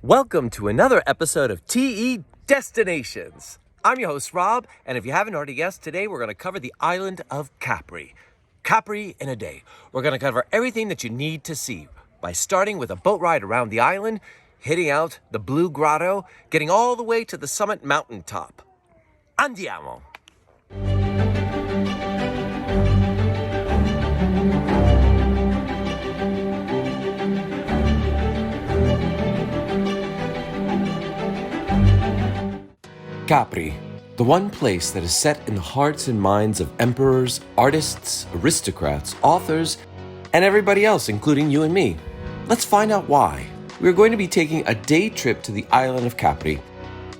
Welcome to another episode of TE Destinations. I'm your host, Rob, and if you haven't already guessed, today we're going to cover the island of Capri. Capri in a day. We're going to cover everything that you need to see by starting with a boat ride around the island, hitting out the Blue Grotto, getting all the way to the summit mountaintop. Andiamo! Capri, the one place that is set in the hearts and minds of emperors, artists, aristocrats, authors, and everybody else, including you and me. Let's find out why. We're going to be taking a day trip to the island of Capri.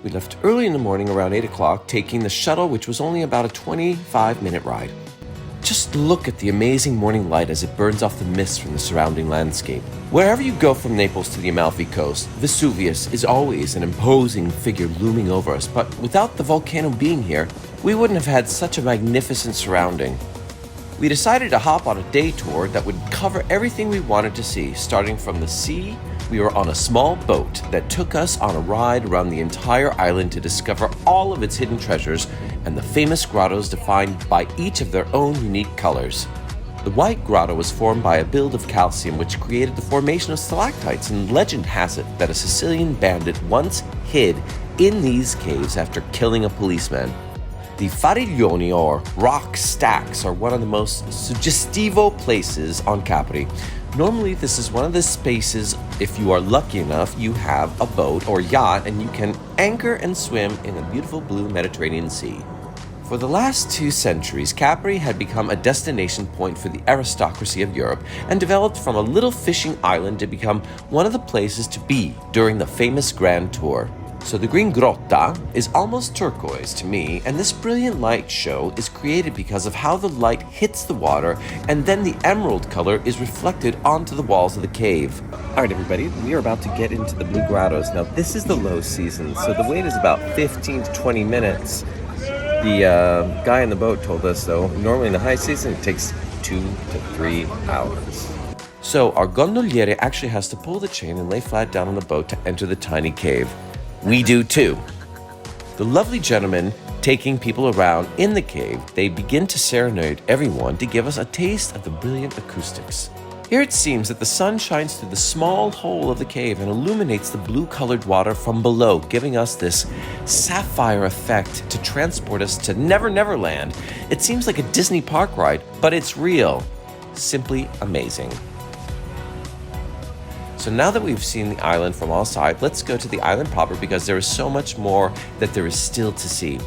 We left early in the morning around 8 o'clock, taking the shuttle, which was only about a 25-minute ride. Just look at the amazing morning light as it burns off the mist from the surrounding landscape. Wherever you go from Naples to the Amalfi Coast, Vesuvius is always an imposing figure looming over us, but without the volcano being here, we wouldn't have had such a magnificent surrounding. We decided to hop on a day tour that would cover everything we wanted to see. Starting from the sea, we were on a small boat that took us on a ride around the entire island to discover all of its hidden treasures and the famous grottos defined by each of their own unique colors. The White Grotto was formed by a build of calcium which created the formation of stalactites, and legend has it that a Sicilian bandit once hid in these caves after killing a policeman. The Faraglioni, or rock stacks, are one of the most suggestivo places on Capri. Normally, this is one of the spaces, if you are lucky enough, you have a boat or yacht and you can anchor and swim in the beautiful blue Mediterranean Sea. For the last 2 centuries, Capri had become a destination point for the aristocracy of Europe and developed from a little fishing island to become one of the places to be during the famous Grand Tour. So the green grotta is almost turquoise to me, and this brilliant light show is created because of how the light hits the water and then the emerald color is reflected onto the walls of the cave. Alright everybody, we are about to get into the Blue Grottos. Now this is the low season, so the wait is about 15 to 20 minutes. The guy in the boat told us though, normally in the high season it takes 2 to 3 hours. So our gondoliere actually has to pull the chain and lay flat down on the boat to enter the tiny cave. We do too. The lovely gentlemen taking people around in the cave, they begin to serenade everyone to give us a taste of the brilliant acoustics. Here it seems that the sun shines through the small hole of the cave and illuminates the blue-colored water from below, giving us this sapphire effect to transport us to Never Never Land. It seems like a Disney park ride, but it's real. Simply amazing. So now that we've seen the island from all sides, let's go to the island proper because there is so much more that there is still to see.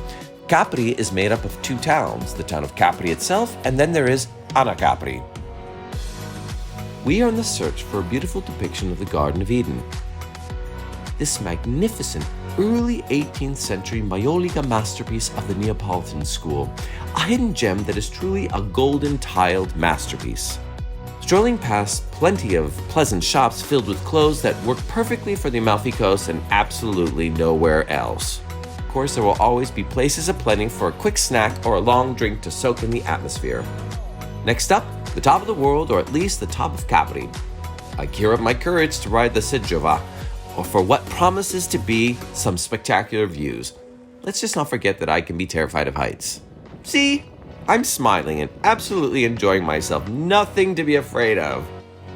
Capri is made up of 2 towns, the town of Capri itself, and then there is Capri. We are in the search for a beautiful depiction of the Garden of Eden. This magnificent early 18th century Maiolica masterpiece of the Neapolitan school, a hidden gem that is truly a golden tiled masterpiece. Strolling past plenty of pleasant shops filled with clothes that work perfectly for the Amalfi Coast and absolutely nowhere else. Of course, there will always be places aplenty for a quick snack or a long drink to soak in the atmosphere. Next up, the top of the world, or at least the top of Capri. I gear up my courage to ride the Seggiova, or for what promises to be some spectacular views. Let's just not forget that I can be terrified of heights. See? I'm smiling and absolutely enjoying myself. Nothing to be afraid of.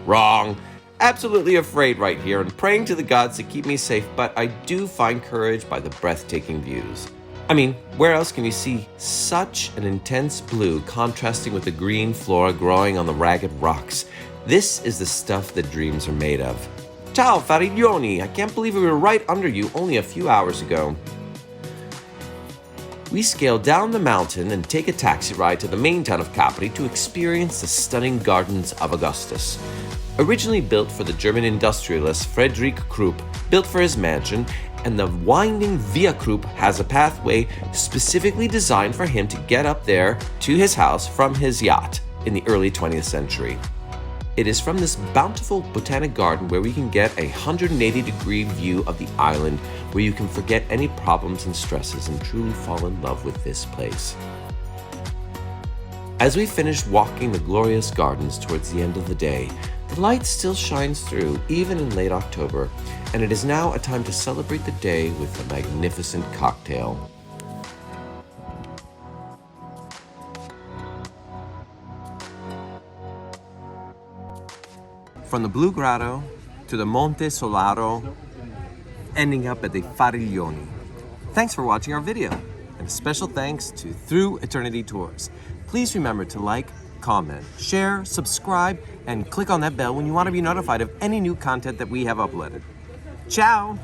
Wrong. Absolutely afraid right here and praying to the gods to keep me safe, but I do find courage by the breathtaking views. I mean, where else can you see such an intense blue contrasting with the green flora growing on the ragged rocks? This is the stuff that dreams are made of. Ciao, Faraglioni! I can't believe we were right under you only a few hours ago. We scale down the mountain and take a taxi ride to the main town of Capri to experience the stunning gardens of Augustus. Originally built for the German industrialist Friedrich Krupp, built for his mansion, and the winding Via Krupp has a pathway specifically designed for him to get up there to his house from his yacht in the early 20th century. It is from this bountiful botanic garden where we can get a 180-degree view of the island, where you can forget any problems and stresses and truly fall in love with this place. As we finish walking the glorious gardens towards the end of the day, the light still shines through even in late October, and it is now a time to celebrate the day with a magnificent cocktail. From the Blue Grotto to the Monte Solaro, ending up at the Fariglioni. Thanks for watching our video, and a special thanks to Through Eternity Tours. Please remember to like, comment, share, subscribe, and click on that bell when you want to be notified of any new content that we have uploaded. Ciao!